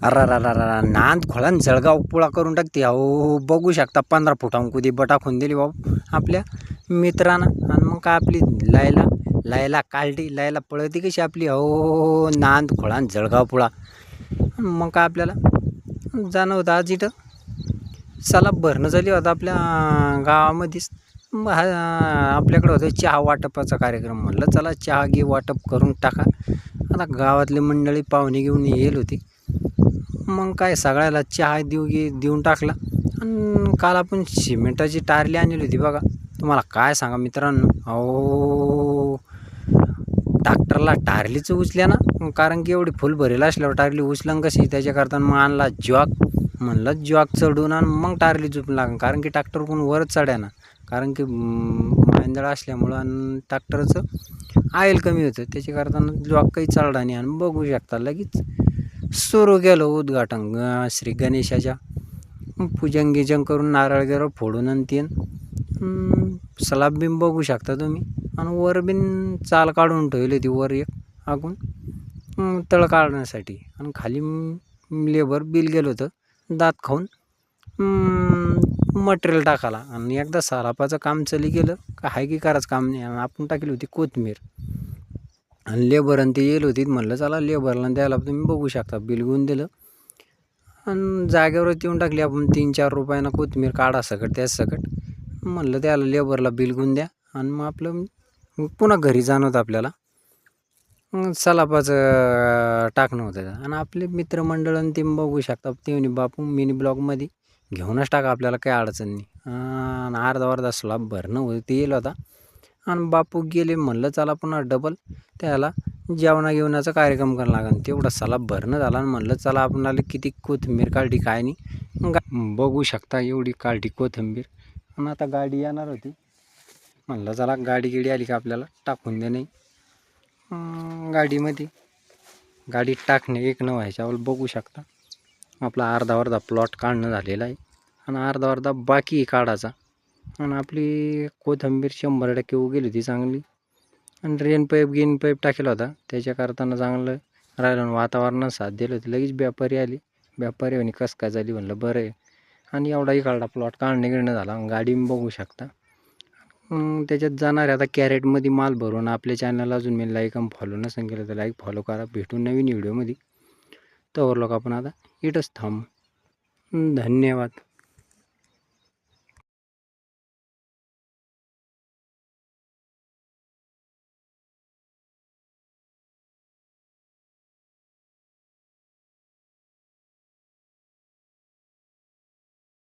अरारारारा नांद खोळान जळगाव पुळा करून टाकते. अहो बघू शकता 15 फुटाहून कुदी बटा खून दिली बाबू आपल्या मित्रांना. आणि मग काय आपली लायला लायला कालटी लायला पळती कशी आपली. अहो नांद खोळान जळगाव पुळा. मग काय आपल्याला जाणं होतं आज इथं सलाब भरणं झाली होता आपल्या गावामध्येच. आपल्याकडे होतं चहा वाटपाचा कार्यक्रम. म्हणलं चला चहा घे वाटप करून टाका. आता गावातली मंडळी पाहुणे घेऊन येईल होती. मग काय सगळ्याला चहा देऊन टाकला. आणि काल आपण सिमेंटाची टारली आणली होती बघा. तुम्हाला काय सांगा मित्रांनो, अहो ट्रॅक्टरला टारलीच उचल्या ना. कारण की एवढी फुल भरेल असल्यावर टारली उचलन कशी. त्याच्याकरता मग आणला जॉक. म्हणलं जॉक चढून आणि मग टारली झोपून लागेल. कारण की ट्रॅक्टर कोण वरच चढ्या ना. कारण की मांदळ असल्यामुळं आणि ट्रॅक्टरचं ऑइल कमी होतं. त्याच्याकरता जॉक काही चढला नाही. आणि बघू शकता लगेच सुरू केलं उद्घाटन श्री गणेशाच्या. पूजन गिजन करून नारळ गिरळ फोडून आणि तीन सलाब बिन बघू शकता तुम्ही. आणि वर बिन चाल काढून ठेवली ती वर एक आगून तळ काढण्यासाठी. आणि खाली लेबर बिल गेलं होतं दात खाऊन मटेरियल टाकायला. आणि एकदा सरापाचं काम चली गेलं का हाय की करायचं काम नाही. आपण टाकली होती कोथमीर. आणि लेबर आणि ते येईल होती. म्हणलं चला लेबरला द्यायला तुम्ही बघू शकता बिल घेऊन दिलं. आणि जागेवरच येऊन टाकली आपण 3-4 रुपयानं कोथमीर काढा सकट त्याच सकट. म्हणलं त्याला लेबरला बिल घेऊन द्या. आणि मग आपलं पुन्हा घरी जाणं होतं आपल्याला. सलापाचं टाकणं होतं. आणि आपले मित्रमंडळ आणि ते बघू शकता. ते म्हणे बापू मिनी ब्लॉगमध्ये घेऊनच टाका आपल्याला काही अडचण नाही. आणि अर्धा स्लॅब भरणं होतं ते येईल होता. आणि बापू गेले. म्हणलं चला पुन्हा डबल त्याला जेवणाचा कार्यक्रम करायला लागेल. तेवढा सलाब भरणं झाला. आणि म्हणलं चला आपणाला किती कोथिंबीर काढली काय नाही. बघू शकता एवढी काढली कोथिंबीर. आणि आता गाडी येणार होती. म्हणलं चला गाडी आली का आपल्याला टाकून दे नाही. गाडीमध्ये गाडी टाकणे एक न व्हायच्यावर बघू शकता आपला अर्धा प्लॉट काढणं झालेला आहे. आणि अर्धा बाकी काढायचा. आणि आपली कोथिंबीर 100% उगेली होती चांगली. आणि गिन पाईप टाकेला होता. त्याच्याकरताना चांगलं राहिलं. वातावरणानं साथ दिलं होती. लगेच व्यापारी आली. व्यापारी म्हणे कसं काय झाली. म्हणलं बरं आहे. आणि एवढाही काढला प्लॉट काढणं झाला. गाडी बघू शकता. त्याच्यात जाणार आहे आता कॅरेटमध्ये माल भरून. आपल्या चॅनलला अजून मी लाईक आणि फॉलो नसेल केलं तर लाईक फॉलो करा. भेटू नवीन व्हिडिओमध्ये. तर लोक आपण आता इथंच थांब. धन्यवाद.